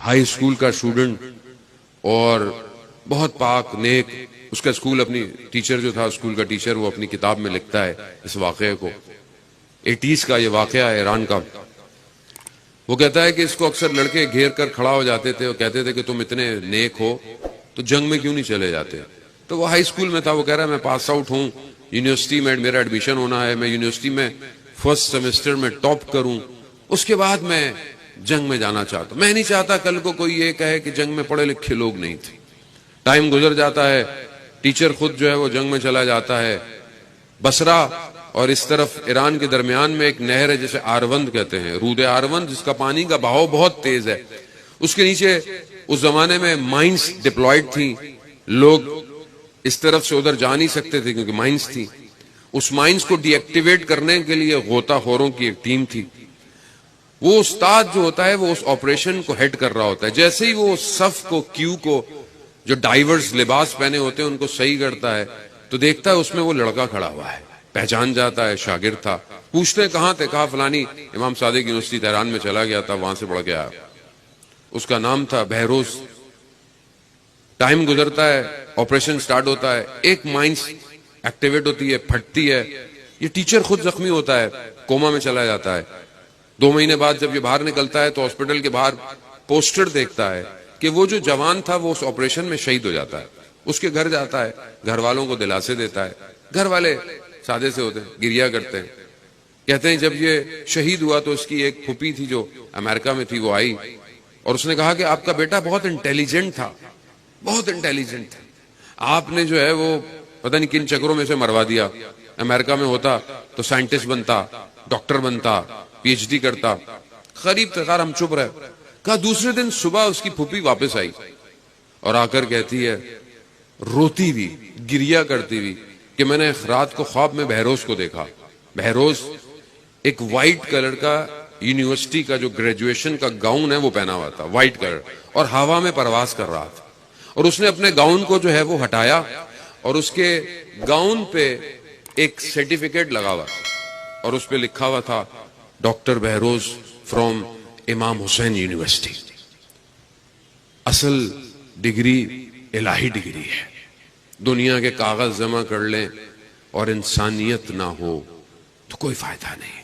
High school کا student اور بہت پاک نیک. اس کا اسکول اپنی ٹیچر جو تھا اسکول کا ٹیچر وہ اپنی کتاب میں لکھتا ہے اس واقعے کو. 80s کا یہ واقعہ ہے ایران کا. وہ کہتا ہے کہ اس کو اکثر لڑکے گھیر کر کھڑا ہو جاتے تھے اور کہتے تھے کہ تم اتنے نیک ہو تو جنگ میں کیوں نہیں چلے جاتے. تو وہ ہائی اسکول میں تھا. وہ کہہ رہا ہے میں پاس آؤٹ ہوں, یونیورسٹی میں میرا ایڈمیشن ہونا ہے, میں یونیورسٹی میں فرسٹ سیمسٹر میں ٹاپ کروں, اس کے بعد میں جنگ میں جانا چاہتا ہوں. میں نہیں چاہتا کل کو کوئی یہ کہے کہ جنگ میں پڑھے لکھے لوگ نہیں تھے. ٹائم گزر جاتا ہے, ٹیچر خود جو ہے وہ جنگ میں چلا جاتا ہے. بصرہ اور اس طرف ایران کے درمیان میں ایک نہر ہے جسے آروند کہتے ہیں, رود آروند, جس کا پانی کا بہاؤ بہت تیز ہے. اس کے نیچے اس زمانے میں مائنز ڈپلائیڈ تھیں. لوگ اس طرف سے ادھر جا نہیں سکتے تھے کیونکہ مائنز تھی. اس مائنز کو ڈی ایکٹیویٹ کرنے کے لیے غوطہ خوروں کی ایک ٹیم تھی. وہ استاد جو ہوتا ہے وہ اس آپریشن کو ہیڈ کر رہا ہوتا ہے. جیسے ہی وہ صف کو کیو کو جو ڈائیورز لباس پہنے ہوتے ہیں ان کو صحیح کرتا ہے تو دیکھتا ہے اس میں وہ لڑکا کھڑا ہوا ہے. پہچان جاتا ہے, شاگرد تھا. پوچھتے ہیں کہاں تھے, کہا فلانی امام صادق یونیورسٹی تہران میں چلا گیا تھا, وہاں سے پڑھ کے آیا. اس کا نام تھا بہروز. ٹائم گزرتا ہے, آپریشن سٹارٹ ہوتا ہے, ایک مائنز ایکٹیویٹ ہوتی ہے, پھٹتی ہے. یہ ٹیچر خود زخمی ہوتا ہے, کوما میں چلا جاتا ہے. 2 مہینے بعد جب یہ باہر نکلتا ہے تو ہاسپٹل کے باہر پوسٹر دیکھتا ہے کہ وہ جو جوان تھا وہ اس آپریشن میں شہید ہو جاتا ہے. اس کے گھر جاتا ہے, گھر والوں کو دلاسے دیتا ہے. گھر والے سادے سے ہوتے ہیں, گریا کرتے ہیں. کہتے ہیں جب یہ شہید ہوا تو اس کی ایک پھوپھی تھی جو امریکہ میں تھی, وہ آئی اور اس نے کہا کہ آپ کا بیٹا بہت انٹیلیجنٹ تھا, بہت انٹیلیجنٹ تھا. آپ نے جو ہے وہ پتہ نہیں کن چکروں میں سے مروا دیا. امریکہ میں ہوتا تو سائنٹسٹ بنتا, ڈاکٹر بنتا, پی ایچ ڈی کرتا. قریب تقار ہم چپ رہے. کہا دوسرے دن صبح اس کی پھوپھی واپس آئی اور آ کر کہتی ہے روتی بھی, گریا کرتی بھی, کہ میں نے رات کو خواب میں بہروز کو دیکھا. بہروز ایک وائٹ کلر کا یونیورسٹی کا جو گریجویشن کا گاؤن ہے وہ پہنا ہوا تھا, وائٹ کلر, اور ہوا میں پرواز کر رہا تھا. اور اس نے اپنے گاؤن کو جو ہے وہ ہٹایا اور اس کے گاؤن پہ ایک سرٹیفکیٹ لگا ہوا اور اس پہ لکھا ہوا تھا ڈاکٹر بہروز فرام امام حسین یونیورسٹی. اصل ڈگری الہی ڈگری ہے. دنیا کے کاغذ جمع کر لیں اور انسانیت نہ ہو تو کوئی فائدہ نہیں.